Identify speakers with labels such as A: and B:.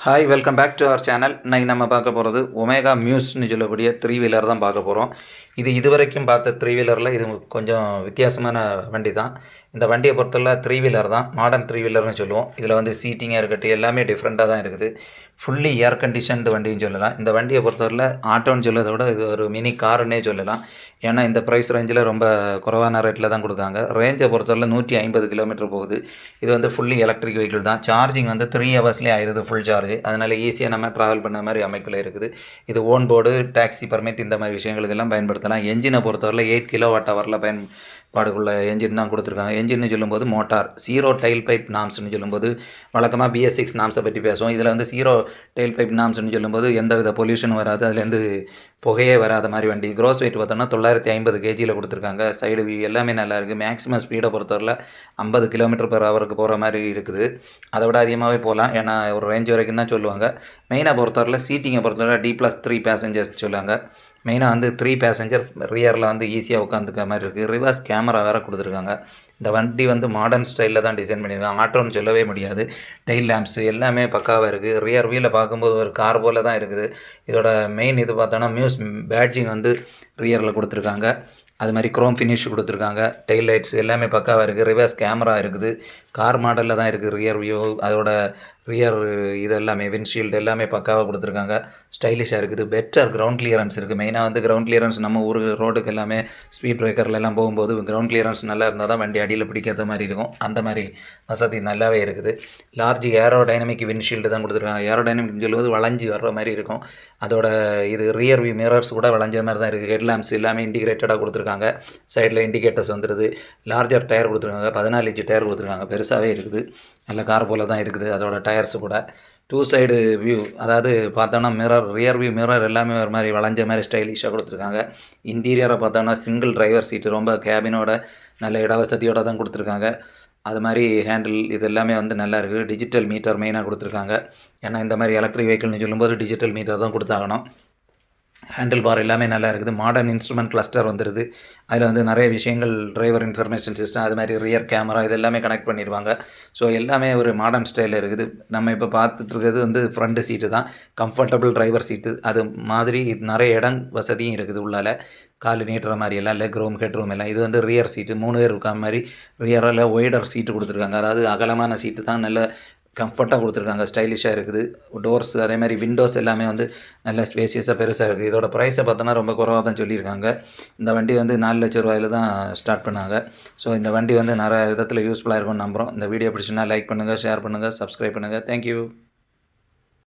A: Hi welcome back to our channel. இன்னைக்கு நம்ம பார்க்க போகிறது ஒமேகா மியூஸ்னு சொல்லக்கூடிய த்ரீ வீலர் தான் பார்க்க போகிறோம். இதுவரைக்கும் பார்த்த த்ரீ வீலரில் இது கொஞ்சம் வித்தியாசமான வண்டி தான். இந்த வண்டியை பொறுத்தவரை த்ரீ வீலர் தான், மாடர்ன் த்ரீ வீலர்னு சொல்லுவோம். இதில் வந்து சீட்டிங்காக இருக்கட்டும் எல்லாமே டிஃப்ரெண்ட்டாக தான் இருக்குது. ஃபுல்லி ஏர் கண்டிஷன்டு வண்டின்னு சொல்லலாம். இந்த வண்டியை பொறுத்தவரையில் ஆட்டோன்னு சொல்லுறதை விட இது ஒரு மினி காருன்னே சொல்லலாம். ஏன்னா இந்த ப்ரைஸ் ரேஞ்சில் ரொம்ப குறைவான ரேட்டில் தான் கொடுக்காங்க. ரேஞ்சை பொறுத்தவரையில் 150 கிலோமீட்டர் போகுது. இது வந்து ஃபுல்லி எலக்ட்ரிக் வெஹிக்கிள் தான். சார்ஜிங் வந்து 3 ஹவர்ஸ்லேயே ஆயிடுது ஃபுல் சார்ஜ். அதனால் ஈஸியாக நம்ம ட்ராவல் பண்ண மாதிரி அமைப்பில் இருக்குது. இது ஓன் போர்டு, டாக்ஸி பர்மிட் இந்த மாதிரி விஷயங்களுக்கெல்லாம் பயன்படுத்தலாம். என்ஜினை பொறுத்தவரையில் 8 கிலோவாட் ஹவரில் பயன்பாடுக்குள்ள என்ஜின் தான் கொடுத்துருக்காங்க. என்ஜின்னு சொல்லும்போது மோட்டார் ஜீரோ டைல் பைப் நாம்ஸ்னு சொல்லும்போது வழக்கமாக BS6 நாம்ஸை பற்றி பேசுவோம். இதில் வந்து ஜீரோ டைல் பைப் நாம்ஸ்னு சொல்லும்போது எந்தவித பொல்யூஷனும் வராது, அதுலேருந்து புகையே வராத மாதிரி வண்டி. க்ரோஸ் வெயிட் பார்த்தோன்னா 950 கேஜியில் கொடுத்துருக்காங்க. சைடு வியூ எல்லாமே நல்லாயிருக்கு. மேக்ஸிமம் ஸ்பீடை பொறுத்தவரையில் 50 km/h போகிற மாதிரி இருக்குது. அதை விட அதிகமாகவே போகலாம், ஏன்னா ஒரு ரேஞ்ச் வரைக்கும் தான் சொல்லுவாங்க. மெயினாக பொறுத்தவரையில் சீட்டிங்கை பொறுத்தவரை D+3 பேசஞ்சர்ஸ் சொல்லுவாங்க. மெயினாக வந்து 3 பேசஞ்சர் ரியரில் வந்து ஈஸியாக உட்காந்துக்க மாதிரி இருக்குது. ரிவர்ஸ் கேமரா வேறு கொடுத்துருக்காங்க. இந்த வண்டி வந்து மாடர்ன் ஸ்டைலில் தான் டிசைன் பண்ணியிருக்காங்க. ஆட்டோன்னு சொல்லவே முடியாது. டெயில் லேம்ப்ஸ் எல்லாமே பக்காவாக இருக்குது. ரியர் வியூவில் பார்க்கும்போது ஒரு கார் போல் தான் இருக்குது. இதோட மெயின் இது பார்த்தோன்னா மியூஸ் பேட்ஜிங் வந்து ரியரில் கொடுத்துருக்காங்க. அது மாதிரி க்ரோம் ஃபினிஷ் கொடுத்துருக்காங்க. டெயில் லைட்ஸ் எல்லாமே பக்காவாக இருக்குது. ரிவர்ஸ் கேமரா இருக்குது. கார் மாடலில் தான் இருக்குது ரியர் வியூ. அதோட ரியர் இது எல்லாமே விண்ட்ஷீல்டு எல்லாமே பக்காவாக கொடுத்துருக்காங்க. ஸ்டைலிஷாக இருக்குது. பெட்டர் கிரவுண்ட் கிளியரன்ஸ் இருக்குது. மெயினாக வந்து கிரவுண்ட் கிளியரன்ஸ் நம்ம ஊர் ரோடுக்கு எல்லாமே ஸ்பீட் பிரேக்கர்லாம் போகும்போது கிரவுண்ட் கிளியரன்ஸ் நல்லா இருந்தால் தான் வண்டி அடியில் பிடிக்காத மாதிரி இருக்கும். அந்த மாதிரி வசதி நல்லாவே இருக்குது. லார்ஜ் ஏரோ டைனமிக் விண்ட்ஷீல்டு தான் கொடுத்துருக்காங்க. ஏரோ டைனமிக் சொல்லும்போது வளைஞ்சி வர்ற மாதிரி இருக்கும். அதோட இது ரியர் வியூ மிரர்ஸ் கூட வளைஞ்ச மாதிரி தான் இருக்குது. ஹெட் லேம்ப்ஸ் எல்லாமே இன்டிகிரேட்டடாக கொடுத்துருக்காங்க. சைடில் இண்டிகேட்டர்ஸ் வந்துடுது. லார்ஜர் டயர் கொடுத்துருக்காங்க. 14 இன்ச்சு டயர் கொடுத்துருக்காங்க. பெருசாகவே இருக்குது. நல்ல கார் போல் தான் இருக்குது. அதோட டயர்ஸ் கூட 2 சைடு வியூ, அதாவது பார்த்தோன்னா மிரர், ரியர் வியூ மிரர் எல்லாமே ஒரு மாதிரி வளைஞ்ச மாதிரி ஸ்டைலிஷாக கொடுத்துருக்காங்க. இன்டீரியரை பார்த்தோன்னா சிங்கிள் டிரைவர் சீட்டு, ரொம்ப கேபினோட நல்ல இடவசதியோடு தான் கொடுத்துருக்காங்க. அது மாதிரி ஹேண்டில் இது எல்லாமே வந்து நல்லா இருக்குது. டிஜிட்டல் மீட்டர் மெயினாக கொடுத்துருக்காங்க. ஏன்னா இந்த மாதிரி எலக்ட்ரிக் வெஹிக்கிள்னு சொல்லும்போது டிஜிட்டல் மீட்டர் தான் கொடுத்தாகணும். ஹேண்டில் பார் எல்லாமே நல்லா இருக்குது. மாடர்ன் இன்ஸ்ட்ருமெண்ட் கிளஸ்டர் வந்துடுது. அதில் வந்து நிறைய விஷயங்கள், டிரைவர் இன்ஃபர்மேஷன் சிஸ்டம், அது மாதிரி ரியர் கேமரா இது எல்லாமே கனெக்ட் பண்ணிடுவாங்க. ஸோ எல்லாமே ஒரு மாடர்ன் ஸ்டைலில் இருக்குது. நம்ம இப்போ பார்த்துட்ருக்கிறது வந்து ஃப்ரண்ட் சீட்டு தான், கம்ஃபர்டபுள் டிரைவர் சீட்டு. அது மாதிரி நிறைய இடம் வசதியும் இருக்குது. உள்ளால் கால் நீட்டுற மாதிரி எல்லாம் லெக் ரூம், ஹெட் ரூம் எல்லாம். இது வந்து ரியர் சீட்டு, 3 பேர் இருக்க மாதிரி ரியரில் ஒய்டர் சீட்டு கொடுத்துருக்காங்க. அதாவது அகலமான சீட்டு தான், நல்ல கம்ஃபர்ட்டாக கொடுத்துருக்காங்க. ஸ்டைலிஷாக இருக்குது. டோர்ஸ் அதே மாதிரி விண்டோஸ் எல்லாமே வந்து நல்ல ஸ்பேசியஸாக பெருசாக இருக்குது. இதோட ப்ரைஸை பார்த்தோன்னா ரொம்ப குறைவாக தான் சொல்லியிருக்காங்க. இந்த வண்டி வந்து 4 லட்ச ரூபாயில் தான் ஸ்டார்ட் பண்ணாங்க. ஸோ இந்த வண்டி வந்து நிறைய விதத்தில் யூஸ்ஃபுல்லாக இருக்கும்னு நம்புகிறோம். இந்த வீடியோ பிடிச்சுன்னா லைக் பண்ணுங்கள், ஷேர் பண்ணுங்கள், சப்ஸ்கிரைப் பண்ணுங்கள். தேங்க்யூ.